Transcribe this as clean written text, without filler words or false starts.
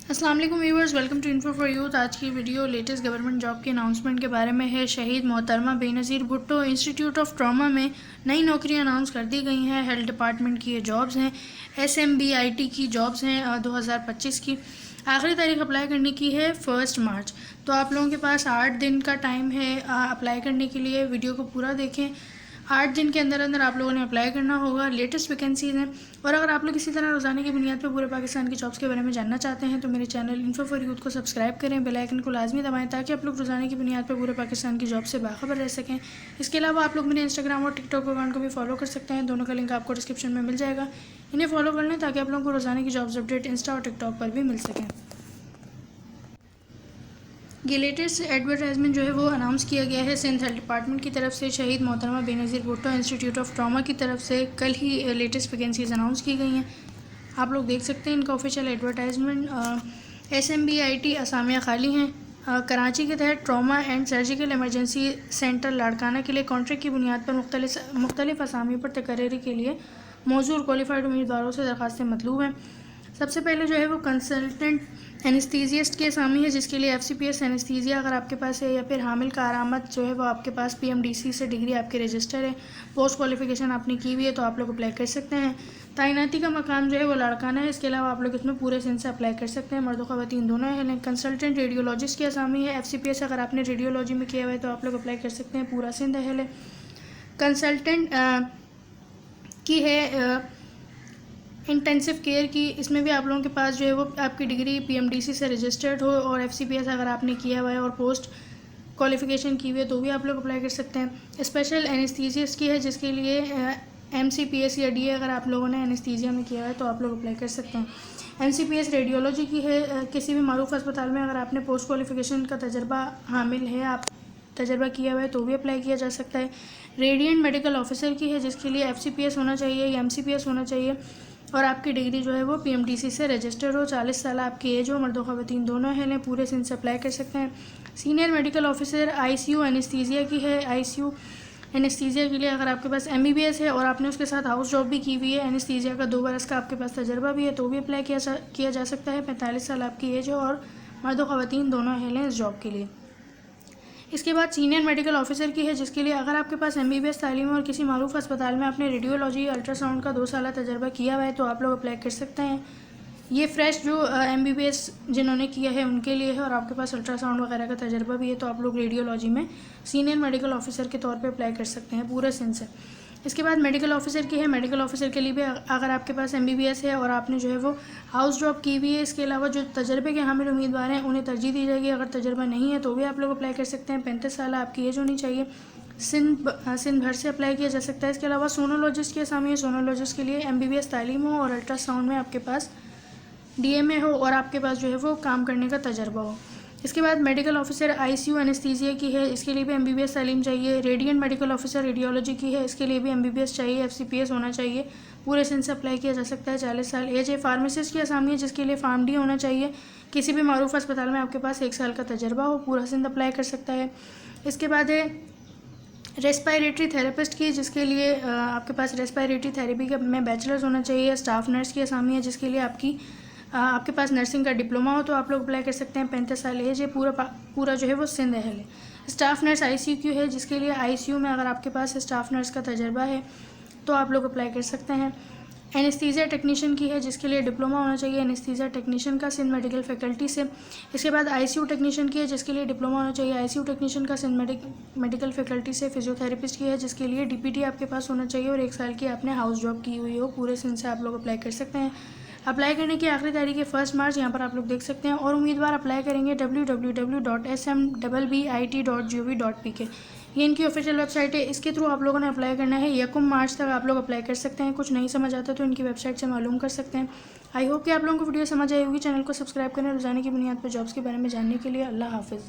अस्सलाम वालेकुम viewers, welcome to info for youth. आज की वीडियो लेटेस्ट गवर्नमेंट जॉब के अनाउंसमेंट के बारे में है। Shaheed Mohtarma Benazir Bhutto institute of trauma में नई नौकरियां अनाउंस कर दी गई हैं। हेल्थ डिपार्टमेंट की ये जॉब्स हैं। SMBIT की जॉब्स हैं 2025 की। आखिरी तारीख अप्लाई करने की है 1 मार्च। तो आप लोगों के पास 8 दिन का टाइम है अप्लाई करने के लिए। वीडियो को पूरा देखें। 8 दिन के अंदर अंदर आप लोगों ने अप्लाई करना होगा। लेटेस्ट वैकेंसीज़ हैं। और अगर आप लोग इसी तरह रोज़ाना की बुनियाद पर पूरे पाकिस्तान की जॉब्स के बारे में जानना चाहते हैं तो मेरे चैनल इन्फो फॉर यूथ को सब्सक्राइब करें, बेल आइकन को लाजमी दबाएं ताकि आप लोग रोज़ाना की बुनियाद पर पूरे पाकिस्तान की जॉब से बाखबर रह सकें। इसके अलावा आप लोग मेरे इंस्टाग्राम और टिकटॉक अकाउंट को भी फॉलो कर सकते हैं। दोनों का लिंक आपको डिस्क्रिप्शन में मिल जाएगा। इन्हें फॉलो कर लें ताकि आप लोगों को रोज़ाना की जॉब्स अपडेट इंस्टा और टिकटॉक पर भी मिल सकें। ये लेटेस्ट एडवर्टाइजमेंट जो है वो अनाउंस किया गया है सिंध हेल्थ डिपार्टमेंट की तरफ से। शहीद Mohtarma Benazir Bhutto institute of trauma की तरफ से कल ही लेटेस्ट वैकेंसीज अनाउंस की गई हैं। आप लोग देख सकते हैं इनका ऑफिशियल एडवर्टाइजमेंट। SMBIT असामियाँ खाली हैं। कराची के तहत trauma and surgical emergency centre Larkana के लिए कॉन्ट्रैक्ट की बुनियाद पर मुख्तलिफ असामी पर तकर्री के लिए मौजूद क्वालिफाइड उम्मीदवारों से दरख्वास्तें मतलूब हैं। सबसे पहले जो है वो कंसल्टेंट एनेस्थीसिस्ट की असामी है, जिसके लिए FCPS एनेस्थीसिया अगर आपके पास है, या फिर हामिल कारआमद जो है वो आपके पास PMDC से डिग्री आपके रजिस्टर है, पोस्ट क्वालिफिकेशन आपने की हुई है तो आप लोग अप्लाई कर सकते हैं। तैनाती का मकाम जो है वो लाड़काना है। इसके अलावा आप लोग इसमें पूरे सिंध से अप्लाई कर सकते हैं। मर्द व ख़वातीन दोनों हैं। कंसल्टेंट रेडियोलॉजिस्ट की असामी है। FCPS अगर आपने रेडियोलॉजी में किया हुआ है तो आप लोग अप्लाई कर सकते हैं। पूरा सिंध है। कंसल्टेंट की है इंटेंसिव केयर की। इसमें भी आप लोगों के पास जो है वो आपकी डिग्री PMDC से रजिस्टर्ड हो और FCPS अगर आपने किया हुआ है और पोस्ट क्वालिफिकेशन की हुई है तो भी आप लोग अप्लाई कर सकते हैं। स्पेशल एनेस्थीसिस्ट की है, जिसके लिए MCPS या DA अगर आप लोगों ने एनेस्थीसिया में किया है तो आप लोग अप्लाई कर सकते हैं। MCPS रेडियोलॉजी की है। किसी भी मारूफ अस्पताल में अगर आपने पोस्ट क्वालिफिकेशन का तजर्बा हामिल है, आप तजर्बा किया हुआ है तो भी अप्लाई किया जा सकता है। रेडिएंट मेडिकल ऑफिसर की है, जिसके लिए FCPS होना चाहिए या MCPS होना चाहिए और आपकी डिग्री जो है वो PMDC से रजिस्टर्ड हो। 40 साल आपकी एज हो। मर्द व ख़वातीन दोनों हैं। पूरे सिंध से अप्लाई कर सकते हैं। Senior medical officer ICU anaesthesia की है। ICU एनेस्थीसिया के लिए अगर आपके पास MBBS है और आपने उसके साथ हाउस जॉब भी की हुई है, एनेस्थीसिया का 2 बरस का आपके पास तजर्बा भी है तो भी अप्लाई किया जा सकता है। 45 साल आपकी एज है और मर्द व ख़वातीन दोनों हैं इस जॉब के लिए। इसके बाद सीनियर मेडिकल ऑफिसर की है, जिसके लिए अगर आपके पास MBBS तालीम है और किसी मारूफ अस्पताल में आपने रेडियोलॉजी अल्ट्रासाउंड का 2 साल तजर्बा किया हुआ है तो आप लोग अप्लाई कर सकते हैं। ये फ्रेश जो MBBS जिन्होंने किया है उनके लिए है और आपके पास अल्ट्रासाउंड वगैरह का तजर्बा भी है तो आप लोग रेडियोलॉजी में सीनियर मेडिकल ऑफिसर के तौर पर अप्लाई कर सकते हैं पूरे सिंध से। इसके बाद मेडिकल ऑफिसर की है। मेडिकल ऑफिसर के लिए भी अगर आपके पास MBBS है और आपने जो है वो हाउस जॉब की हुई है, इसके अलावा जो तजर्बे के हामिल उम्मीदवार हैं उन्हें तरजीह दी जाएगी। अगर तजर्बा नहीं है तो भी आप लोग अप्लाई कर सकते हैं। 35 साल आपकी एज होनी चाहिए। सिंध भर से अप्लाई किया जा सकता है। इसके अलावा सोनोलॉजिस्ट की असामी है। सोनोलॉजिस्ट के लिए MBBS तालीम हो और अल्ट्रासाउंड में आपके पास DMA हो और आपके पास जो है वो काम करने का तजर्बा हो। इसके बाद मेडिकल ऑफिसर ICU एनेस्थीसिया की है। इसके लिए भी MBBS तालीम चाहिए। रेडिएंट मेडिकल ऑफिसर रेडियोलॉजी की है। इसके लिए भी MBBS चाहिए। FCPS होना चाहिए। पूरे सिंध से अप्लाई किया जा सकता है। 40 साल एज है। फार्मासिस्ट की असामी है, जिसके लिए PharmD होना चाहिए। किसी भी मारूफ अस्पताल में आपके पास 1 साल का तजर्बा हो। पूरा सिंध अप्लाई कर सकता है। इसके बाद है रेस्पायरेटरी थेरेपिस्ट की, जिसके लिए आपके पास रेस्पायरेटरी थेरेपी का में बैचलर्स होना चाहिए। स्टाफ नर्स की असामी है, जिसके लिए आपके पास नर्सिंग का डिप्लोमा हो तो आप लोग अप्लाई कर सकते हैं। 35 साल एज है। पूरा जो है वो सिंध है। स्टाफ नर्स ICU है, जिसके लिए ICU में अगर आपके पास स्टाफ नर्स का तजर्बा है तो आप लोग अप्लाई कर सकते हैं। एनेस्थीसिया टेक्नीशियन की है, जिसके लिए डिप्लोमा होना चाहिए एनेस्थीसिया टेक्नीशियन का सिंध मेडिकल फैकल्टी से। इसके बाद ICU टेक्नीशियन की है, जिसके लिए डिप्लोमा होना चाहिए ICU टेक्नीशियन का सिंध मेडिकल फैकल्टी से। फिजियोथेरेपिस्ट की है, जिसके लिए DPT आपके पास होना चाहिए और 1 साल की आपने हाउस जॉब की हुई हो। पूरे सिंध से आप लोग अप्लाई कर सकते हैं। अप्लाई करने की आखिरी तारीख है 1 मार्च। यहाँ पर आप लोग देख सकते हैं। और उम्मीदवार अप्लाई करेंगे www.smbbit.gov.pk। ये इनकी ऑफिशियल वेबसाइट है। इसके थ्रू आप लोगों ने अप्लाई करना है। 1 मार्च तक आप लोग अप्लाई कर सकते हैं। कुछ नहीं समझ आता तो इनकी वेबसाइट से मालूम कर सकते हैं। आई होप कि आप लोगों को वीडियो समझ आई होगी। चैनल को सब्सक्राइब करें रोजाना की बुनियाद पर जॉब्स के बारे में जानने के लिए। अल्लाह हाफिज़।